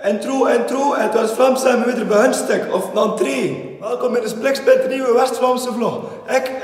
Intro, het was Vlaams zijn we weer bij hun stuk, of een entree. Welkom in de spliksplinternieuwe West-Vlaamse vlog.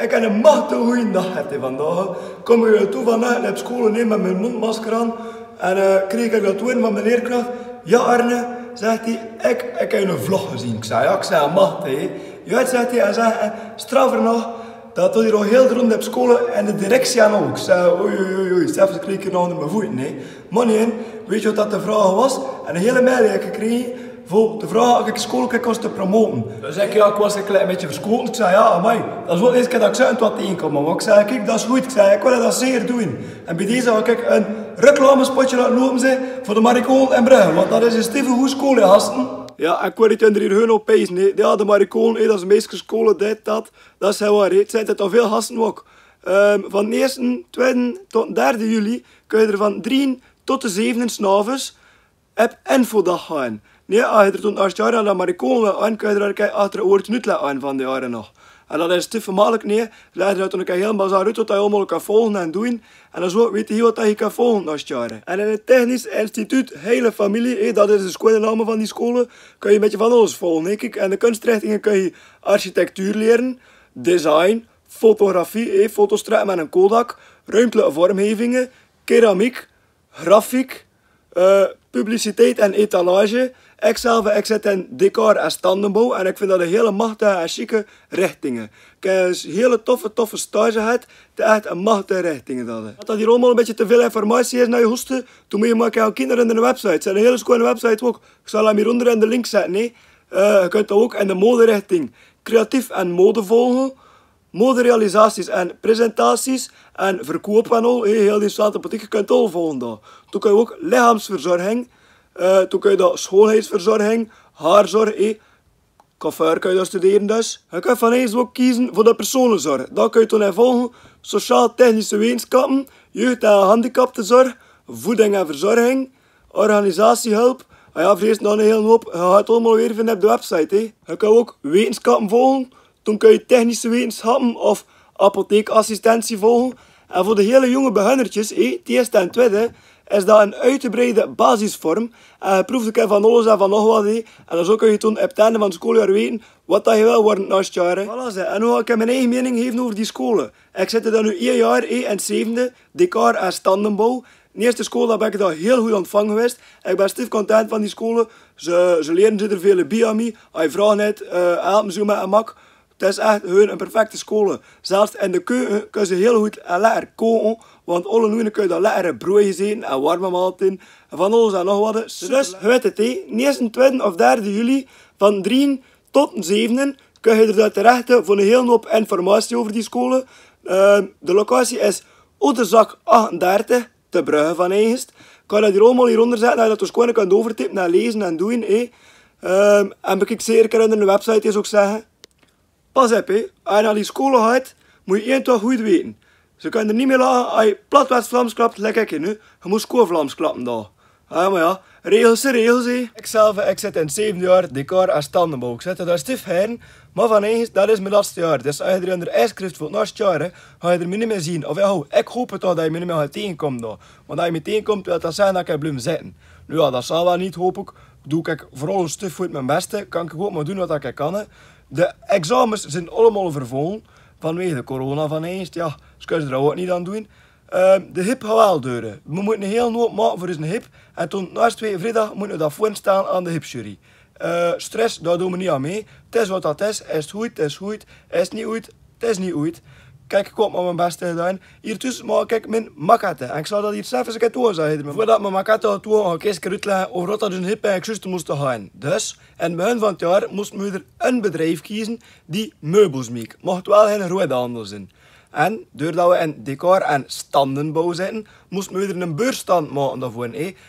Ik heb een machtig goeie dag vandaag. Kom ik toe vandaag naar school met mijn mondmasker aan. En kreeg ik dat woord van mijn leerkracht. Ja Arne, zegt hij, ik heb een vlog gezien. Ik zei, ja, ik zei, machtig. Ja, zegt hij, en zegt, straffer nog. Dat doet hij al heel de ronde op school en de directie aan ook. Ik zei, oei, zelfs kreeg ik nog onder mijn voeten. Nee. Maar nee, weet je wat dat de vraag was? En een hele mail heb ik gekregen voor de vraag of ik school kon te promoten. Dus ik was een beetje verschoten. Ik zei, ja, amai, dat is wel de eerste keer dat ik zo wat tegenkom. Maar ik zei, kijk, dat is goed. Ik zei, ik wil dat zeer doen. En bij deze had ik een reclamespotje laten lopen voor de Maricoon en Brugge. Want dat is een stevige goede school, hè, gasten. Ja, en ik weet het hier hun op pezen. Ja, de Maricoon, dat is meesterscholen, dit, dat. Dat is heel waar. Het zijn het al veel gasten ook. Van de 1e, 2e tot 3e juli kun je er van 3 tot de 7e 's avonds op infodag gaan. Nee, als je er tot 8 jaar aan de Maricoon wil aan, kun je er achter een woord niet laten aan van de jaren nog. En dat is te vermakkelijk, nee. Leg je toen heel bazaar uit wat je allemaal kan volgen en doen. En dan zo weet je wat je kan volgen als jaren. En in het Technisch Instituut Hele Familie, dat is de schoolnaam van die scholen, kun je een beetje van alles volgen. Kijk, en de kunstrichtingen kun je architectuur leren, design, fotografie, foto's trekken met een Kodak, ruimtelijke vormgevingen, keramiek, grafiek, publiciteit en etalage. Ik zit in decor en standenbouw en ik vind dat een hele machtige en chique richtingen. Ik heb een hele toffe stage gehad. Het is echt een machtige richtingen. Dat hier allemaal een beetje te veel informatie is naar je hoesten, toen moet je maar kijken naar de website. Het zijn een hele schone website ook. Ik zal hem hieronder in de link zetten. Nee. Je kunt dat ook in de moderichting creatief en mode volgen. Moderealisaties en presentaties en verkoop en al. Heel die stratenpolitiek, je kunt al volgen daar. Toen kun je ook lichaamsverzorging. Toen kun je dat schoonheidsverzorging, haarzorg, coiffeur kun je dat studeren dus. Je kunt van eens ook kiezen voor de personenzorg. Dat kun je toen volgen. Sociaal-technische wetenschappen, jeugd- en handicaptenzorg, voeding en verzorging, organisatiehulp. En ja, vrees nog een hele hoop. Je gaat het allemaal weer vinden op de website. Je kunt ook wetenschappen volgen. Toen kun je technische wetenschappen of apotheekassistentie volgen. En voor de hele jonge beginnertjes, het eerste en tweede, is dat een uitgebreide basisvorm. En je proeft ook van alles en van nog wat. En dan zo kun je toen op het einde van het schooljaar weten wat dat je wil worden na het jaar. Voilà, en nu ga ik mijn eigen mening geven over die scholen. Ik zit er dan nu 1 jaar in het 7e, decor en standenbouw. De eerste school dat ben ik daar heel goed ontvangen geweest. Ik ben stief content van die scholen. Ze leren er veel bij aan mij. Als je vragen hebt, helpen ze met een mak. Het is echt een perfecte school. Zelfs in de keuken kun je heel goed en lekker koken. Want alle noemen kun je daar lekkere broodjes eten en warme maaltijden. En van alles en nog wat. Dus je weet het, de 1e, 2e of 3e juli van 3 tot 7 kun je er daar terecht voor een hele hoop informatie over die scholen. De locatie is Ouderzak 38, te Brugge van Eigenst. Ik kan dat hier allemaal hieronder zetten, dat je dat dus gewoon kunt overtippen en lezen en doen. En bekijk zeker in de website is ook zeggen. Pas op, als je naar die scholen gaat, moet je één toch goed weten. Ze kunnen er niet meer lachen als je plat West-Vlaams klapt, lekker ik nu. Je moet school-Vlaams klappen daar. Ja, maar ja, regels. Ik zit in het 7e jaar decor en standenbouw. Ik zit er daar stief heen, maar van eigen, dat is mijn laatste jaar. Dus als je er in de ijskrift voor het laatste jaar, ga je er niet meer zien. Of ja, ik hoop het toch dat je me niet meer gaat tegenkomen daar. Want als je me tegenkomt, wil dat zeggen dat ik blijven zitten. Nu ja, dat zal wel niet, hoop ik. Doe ik vooral een stuk voor mijn beste. Kan ik ook maar doen wat ik kan. De examens zijn allemaal vervolgen. Vanwege de corona van eerst. Ja, dus kunnen ze er ook niet aan doen. De hip gaat wel deuren. We moeten een heel hoop maken voor een hip. En toen, na 2 vrijdag, moeten we dat voorstaan aan de hipjury. Stress, daar doen we niet aan mee. Het is wat dat is. Is het goed, het is goed. Is het niet goed, het is niet goed. Kijk, ik heb mijn best gedaan. Hier tussen maak ik mijn maquette. En ik zal dat hier zelf eens een keer toezeggen. Voordat ik mijn maquette had toe, ga ik eens uitleggen over wat dat een hip en juist moest gaan. Dus, in het begin van het jaar moesten we er een bedrijf kiezen die meubels maakt. Mocht wel geen grote handel zijn. En doordat we in decor en standenbouw zitten, moesten we er een beursstand maken daarvoor.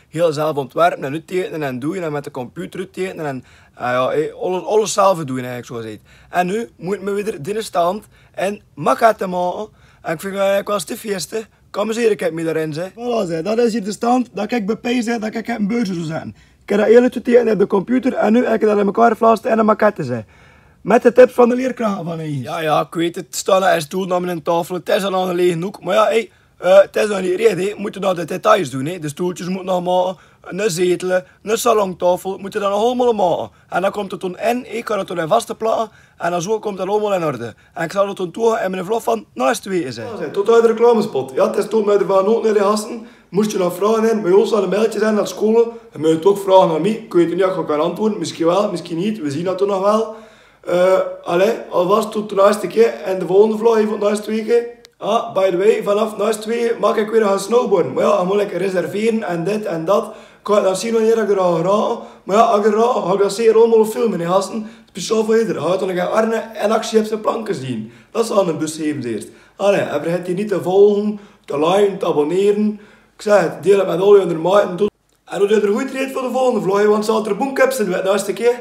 Heel zelf ontwerpen en uittekenen en doen en met de computer uittekenen en alles zelf doen eigenlijk zo gezegd. En nu moeten we weer de stand en maquette maken. En ik vind het eigenlijk wel stiefgeestig. Kom eens hier, ik heb me daarin zeg. Voilà, dat is hier de stand dat ik bij zeg dat ik een beurs zou zetten. Ik heb dat heel uitgetekend op de computer en nu heb ik dat in elkaar geflaast en een maquette zeg. Met de tips van de leerkrachten van hier. Ja, ik weet het. Staan er stoel naar mijn tafel. Het is al aan een lege hoek. Maar ja, Het is nog niet reden, we moeten nog de details doen. Hè. De stoeltjes moeten nog maken, een zetel, een salontafel, moeten dan nog allemaal maken. En dan komt het toen in, ik kan het toen in vaste plakken en dan zo komt het allemaal in orde. En ik zal het toen toe in mijn vlog van naast twee zijn. Tot uit de reclamespot. Ja, het is tot met van ook naar de gasten. Moest je nog vragen in, bij ons aan een mailtje zijn naar school, dan moet je toch vragen aan mij. Ik weet niet of ik kan antwoorden, misschien wel, misschien niet, we zien dat toen nog wel. Alvast tot de laatste keer en de volgende vlog even de laatste 2 keer. Ah, by the way, vanaf naast 2 mag ik weer gaan snowboarden. Maar ja, dan moet ik reserveren en dit en dat. Ik ga dan zien wanneer ik er ga geraken. Maar ja, als ik er raak, ga ik dat zeer allemaal filmen, hè, gasten. Speciaal voor iedereen. Ga je dan gaan Arne en actie op zijn planken zien. Dat is aan een bus geven eerst. Allee, en vergeet je niet te volgen, te liken, te abonneren. Ik zeg het, deel het met al je maten. En doe je er goed reed voor de volgende vlog, want zal er boomcaps in de laatste keer.